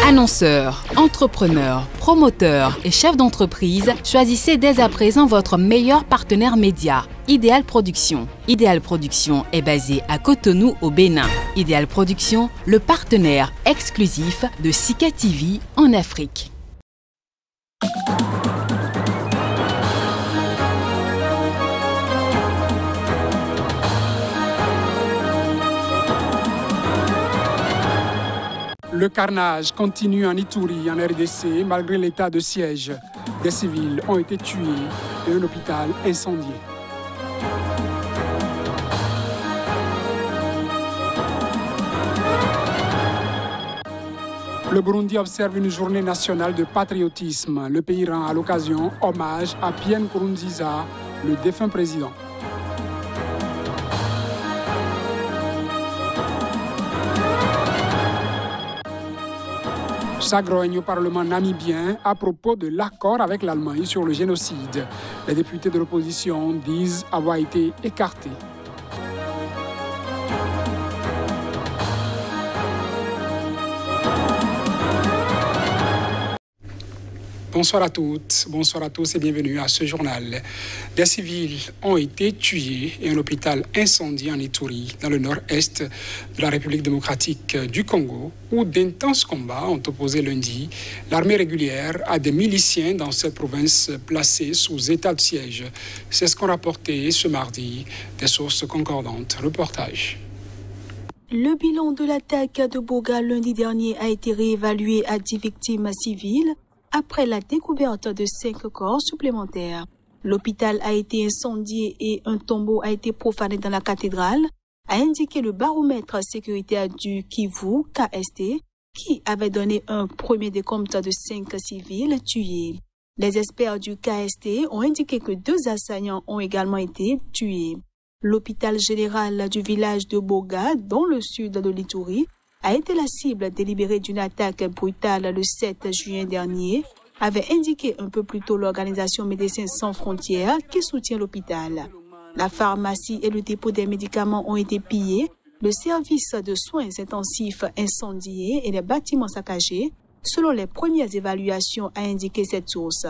Annonceurs, entrepreneurs, promoteurs et chefs d'entreprise, choisissez dès à présent votre meilleur partenaire média, Ideal Production. Ideal Production est basé à Cotonou au Bénin. Ideal Production, le partenaire exclusif de Sika TV en Afrique. Le carnage continue en Ituri, en RDC, malgré l'état de siège. Des civils ont été tués et un hôpital incendié. Le Burundi observe une journée nationale de patriotisme. Le pays rend à l'occasion hommage à Pierre Nkurunziza, le défunt président. Ça grogne au Parlement namibien à propos de l'accord avec l'Allemagne sur le génocide. Les députés de l'opposition disent avoir été écartés. Bonsoir à toutes, bonsoir à tous et bienvenue à ce journal. Des civils ont été tués et un hôpital incendié en Ituri, dans le nord-est de la République démocratique du Congo, où d'intenses combats ont opposé lundi l'armée régulière à des miliciens dans cette province placée sous état de siège. C'est ce qu'ont rapporté ce mardi des sources concordantes. Reportage. Le bilan de l'attaque de Boga lundi dernier a été réévalué à 10 victimes civiles, après la découverte de 5 corps supplémentaires. L'hôpital a été incendié et un tombeau a été profané dans la cathédrale, a indiqué le baromètre sécuritaire du Kivu, KST, qui avait donné un premier décompte de 5 civils tués. Les experts du KST ont indiqué que 2 assaillants ont également été tués. L'hôpital général du village de Boga, dans le sud de l'Ituri, a été la cible délibérée d'une attaque brutale le 7 juin dernier, avait indiqué un peu plus tôt l'organisation Médecins sans frontières qui soutient l'hôpital. La pharmacie et le dépôt des médicaments ont été pillés, le service de soins intensifs incendié et les bâtiments saccagés, selon les premières évaluations, a indiqué cette source.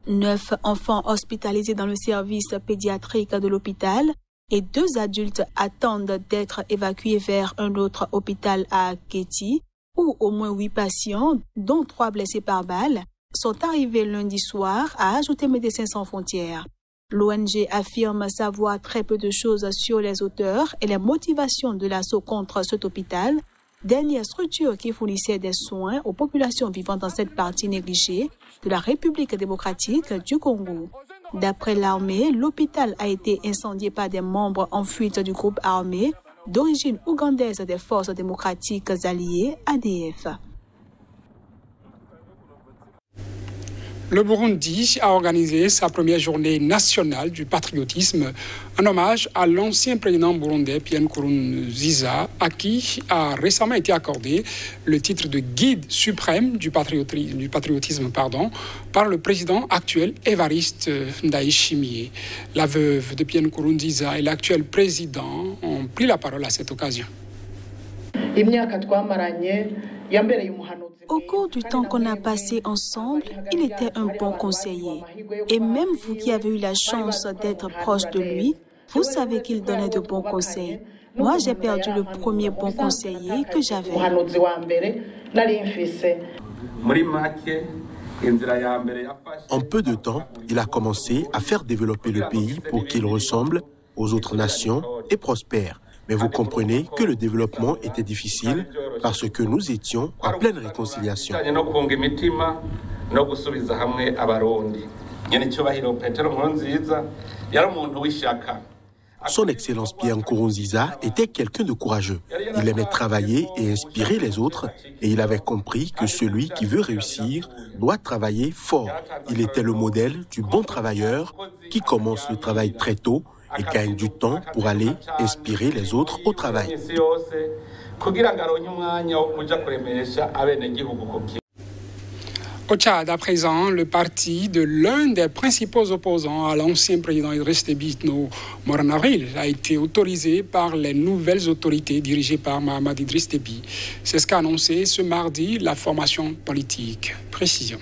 9 enfants hospitalisés dans le service pédiatrique de l'hôpital et 2 adultes attendent d'être évacués vers un autre hôpital à Kéti, où au moins 8 patients, dont 3 blessés par balle, sont arrivés lundi soir, a ajouté Médecins sans frontières. L'ONG affirme savoir très peu de choses sur les auteurs et les motivations de l'assaut contre cet hôpital, dernière structure qui fournissait des soins aux populations vivant dans cette partie négligée de la République démocratique du Congo. D'après l'armée, l'hôpital a été incendié par des membres en fuite du groupe armé d'origine ougandaise des forces démocratiques alliées, ADF. Le Burundi a organisé sa première journée nationale du patriotisme, un hommage à l'ancien président burundais Pierre Nkurunziza, à qui a récemment été accordé le titre de guide suprême du patriotisme, par le président actuel Évariste Ndayishimiye. La veuve de Pierre Nkurunziza et l'actuel président ont pris la parole à cette occasion. Au cours du temps qu'on a passé ensemble, il était un bon conseiller. Et même vous qui avez eu la chance d'être proche de lui, vous savez qu'il donnait de bons conseils. Moi, j'ai perdu le premier bon conseiller que j'avais. En peu de temps, il a commencé à faire développer le pays pour qu'il ressemble aux autres nations et prospère. Mais vous comprenez que le développement était difficile parce que nous étions en pleine réconciliation. Son Excellence Pierre Nkurunziza était quelqu'un de courageux. Il aimait travailler et inspirer les autres et il avait compris que celui qui veut réussir doit travailler fort. Il était le modèle du bon travailleur qui commence le travail très tôt et gagne du temps pour aller inspirer les autres au travail. Au Tchad, à présent, le parti de l'un des principaux opposants à l'ancien président Idriss Déby Itno, mort en avril, a été autorisé par les nouvelles autorités dirigées par Mahamat Idriss Déby. C'est ce qu'a annoncé ce mardi la formation politique. Précision.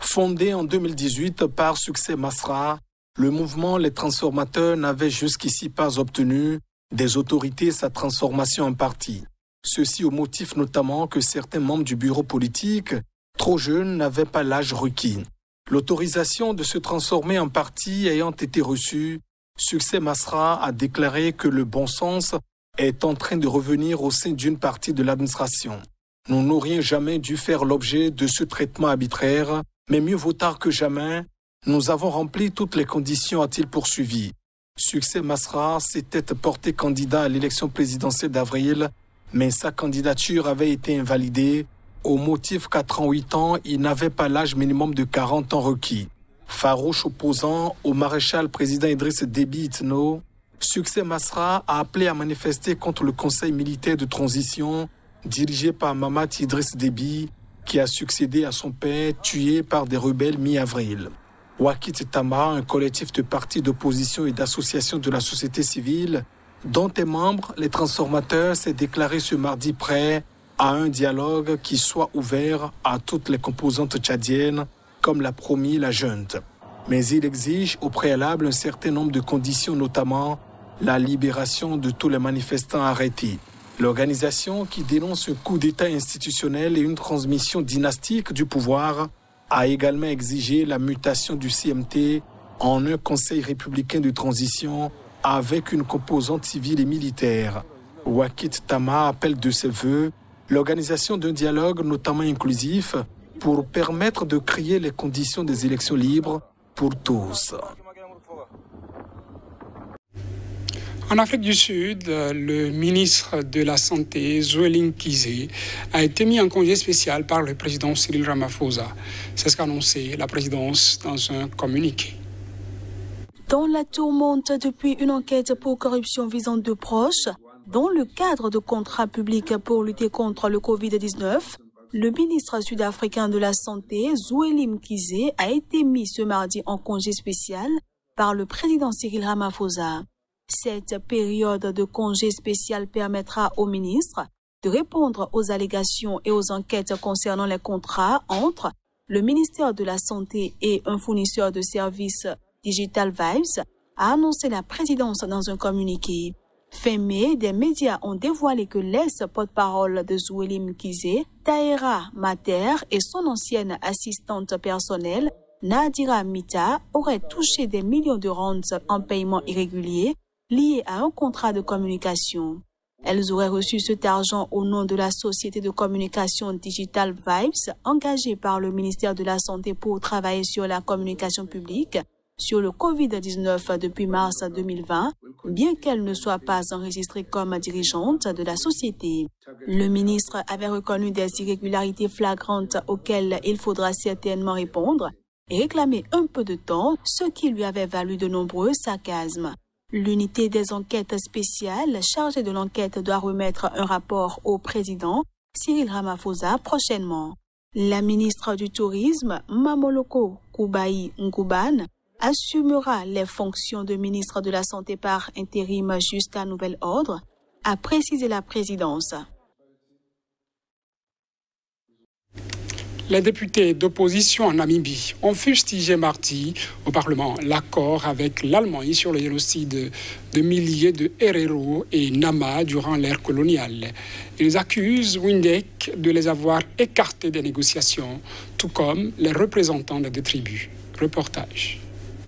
Fondé en 2018 par Succès Masra, le mouvement Les Transformateurs n'avait jusqu'ici pas obtenu des autorités sa transformation en parti. Ceci au motif notamment que certains membres du bureau politique, trop jeunes, n'avaient pas l'âge requis. L'autorisation de se transformer en parti ayant été reçue, Succès Masra a déclaré que le bon sens est en train de revenir au sein d'une partie de l'administration. Nous n'aurions jamais dû faire l'objet de ce traitement arbitraire, mais mieux vaut tard que jamais. Nous avons rempli toutes les conditions, a-t-il poursuivi. Succès Masra s'était porté candidat à l'élection présidentielle d'avril, mais sa candidature avait été invalidée au motif qu'à 38 ans, il n'avait pas l'âge minimum de 40 ans requis. Farouche opposant au maréchal président Idriss Déby Itno, Succès Masra a appelé à manifester contre le conseil militaire de transition dirigé par Mahamat Idriss Déby, qui a succédé à son père tué par des rebelles mi-avril. Wakit Tama, un collectif de partis d'opposition et d'associations de la société civile, dont est membre les Transformateurs, s'est déclaré ce mardi prêt à un dialogue qui soit ouvert à toutes les composantes tchadiennes, comme l'a promis la junte. Mais il exige au préalable un certain nombre de conditions, notamment la libération de tous les manifestants arrêtés. L'organisation, qui dénonce un coup d'État institutionnel et une transmission dynastique du pouvoir, a également exigé la mutation du CMT en un conseil républicain de transition avec une composante civile et militaire. Wakit Tama appelle de ses vœux l'organisation d'un dialogue notamment inclusif pour permettre de créer les conditions des élections libres pour tous. En Afrique du Sud, le ministre de la Santé, Zweli Mkhize, a été mis en congé spécial par le président Cyril Ramaphosa. C'est ce qu'a annoncé la présidence dans un communiqué. Dans la tourmente depuis une enquête pour corruption visant deux proches, dans le cadre de contrats publics pour lutter contre le Covid-19, le ministre sud-africain de la Santé, Zweli Mkhize, a été mis ce mardi en congé spécial par le président Cyril Ramaphosa. Cette période de congé spécial permettra au ministre de répondre aux allégations et aux enquêtes concernant les contrats entre le ministère de la Santé et un fournisseur de services Digital Vibes, a annoncé la présidence dans un communiqué. Fin mai, des médias ont dévoilé que l'ex-porte-parole de Zweli Mkhize, Tahera Mater, et son ancienne assistante personnelle, Nadira Mita, auraient touché des millions de rentes en paiement irrégulier liés à un contrat de communication. Elles auraient reçu cet argent au nom de la société de communication Digital Vibes, engagée par le ministère de la Santé pour travailler sur la communication publique sur le Covid-19 depuis mars 2020, bien qu'elle ne soit pas enregistrée comme dirigeante de la société. Le ministre avait reconnu des irrégularités flagrantes auxquelles il faudra certainement répondre et réclamer un peu de temps, ce qui lui avait valu de nombreux sarcasmes. L'unité des enquêtes spéciales chargée de l'enquête doit remettre un rapport au président Cyril Ramaphosa prochainement. La ministre du Tourisme, Mamoloko Kubayi Ngubane, assumera les fonctions de ministre de la Santé par intérim jusqu'à nouvel ordre, a précisé la présidence. Les députés d'opposition en Namibie ont fustigé mardi au Parlement l'accord avec l'Allemagne sur le génocide de milliers de Herero et Nama durant l'ère coloniale. Ils accusent Windhoek de les avoir écartés des négociations, tout comme les représentants des deux tribus. Reportage.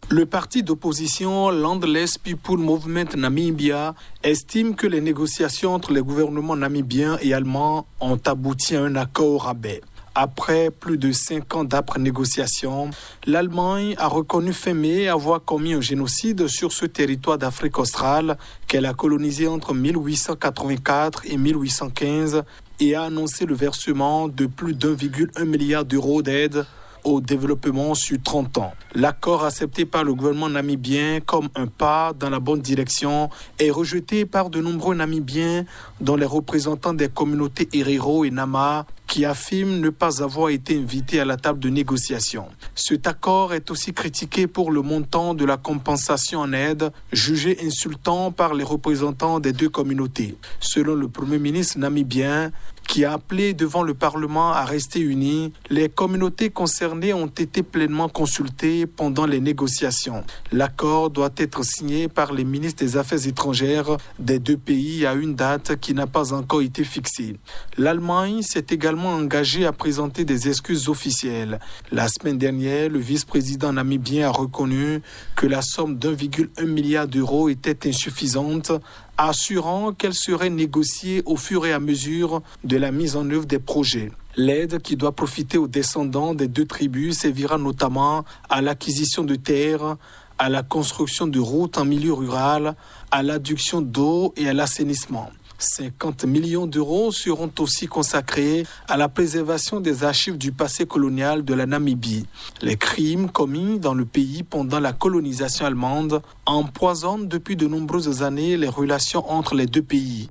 Le parti d'opposition Landless People Movement Namibia estime que les négociations entre les gouvernements namibiens et allemands ont abouti à un accord au rabais. Après plus de 5 ans d'âpres négociations, l'Allemagne a reconnu fin mai avoir commis un génocide sur ce territoire d'Afrique australe qu'elle a colonisé entre 1884 et 1815 et a annoncé le versement de plus d'1,1 milliard d'euros d'aide au développement sur 30 ans. L'accord accepté par le gouvernement namibien comme un pas dans la bonne direction est rejeté par de nombreux Namibiens, dont les représentants des communautés Herero et Nama, qui affirme ne pas avoir été invité à la table de négociation. Cet accord est aussi critiqué pour le montant de la compensation en aide, jugé insultant par les représentants des deux communautés. Selon le Premier ministre namibien, qui a appelé devant le Parlement à rester unis, les communautés concernées ont été pleinement consultées pendant les négociations. L'accord doit être signé par les ministres des Affaires étrangères des deux pays à une date qui n'a pas encore été fixée. L'Allemagne s'est également engagée à présenter des excuses officielles. La semaine dernière, le vice-président namibien a reconnu que la somme d'1,1 milliard d'euros était insuffisante, assurant qu'elle serait négociée au fur et à mesure de la mise en œuvre des projets. L'aide qui doit profiter aux descendants des deux tribus servira notamment à l'acquisition de terres, à la construction de routes en milieu rural, à l'adduction d'eau et à l'assainissement. 50 millions d'euros seront aussi consacrés à la préservation des archives du passé colonial de la Namibie. Les crimes commis dans le pays pendant la colonisation allemande empoisonnent depuis de nombreuses années les relations entre les deux pays.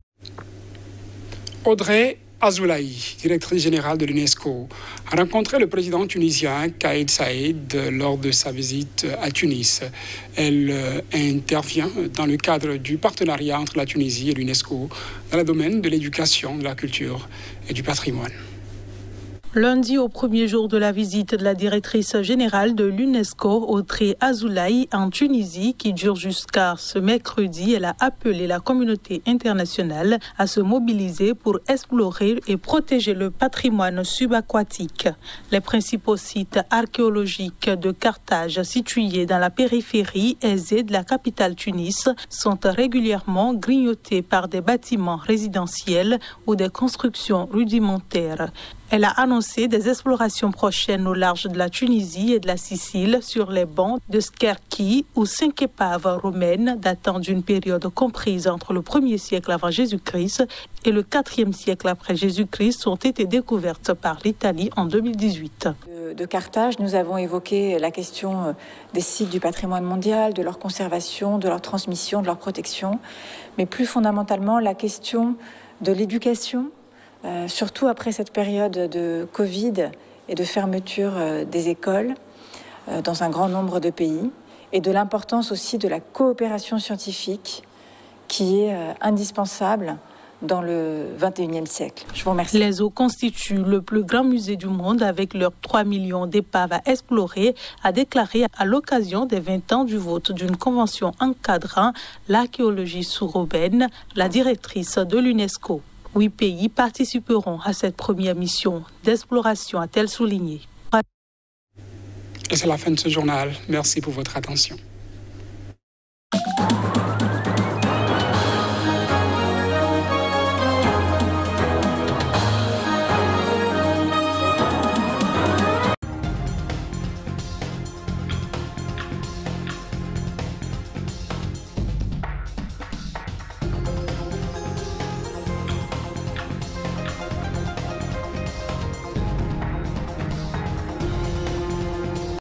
Audrey Azoulaï, directrice générale de l'UNESCO, a rencontré le président tunisien Kais Saied lors de sa visite à Tunis. Elle intervient dans le cadre du partenariat entre la Tunisie et l'UNESCO dans le domaine de l'éducation, de la culture et du patrimoine. Lundi, au premier jour de la visite de la directrice générale de l'UNESCO, Audrey Azoulaï, en Tunisie, qui dure jusqu'à ce mercredi, elle a appelé la communauté internationale à se mobiliser pour explorer et protéger le patrimoine subaquatique. Les principaux sites archéologiques de Carthage, situés dans la périphérie aisée de la capitale Tunis, sont régulièrement grignotés par des bâtiments résidentiels ou des constructions rudimentaires. Elle a annoncé des explorations prochaines au large de la Tunisie et de la Sicile sur les bancs de Skerki, où 5 épaves romaines datant d'une période comprise entre le 1er siècle avant Jésus-Christ et le 4e siècle après Jésus-Christ ont été découvertes par l'Italie en 2018. De Carthage, nous avons évoqué la question des sites du patrimoine mondial, de leur conservation, de leur transmission, de leur protection, mais plus fondamentalement la question de l'éducation, surtout après cette période de Covid et de fermeture des écoles dans un grand nombre de pays, et de l'importance aussi de la coopération scientifique qui est indispensable dans le XXIe siècle. Je vous remercie. Les eaux constituent le plus grand musée du monde avec leurs 3 millions d'épaves à explorer, a déclaré à l'occasion des 20 ans du vote d'une convention encadrant l'archéologie sous-romaine, la directrice de l'UNESCO. 8 pays participeront à cette première mission d'exploration, a-t-elle souligné. Et c'est la fin de ce journal. Merci pour votre attention.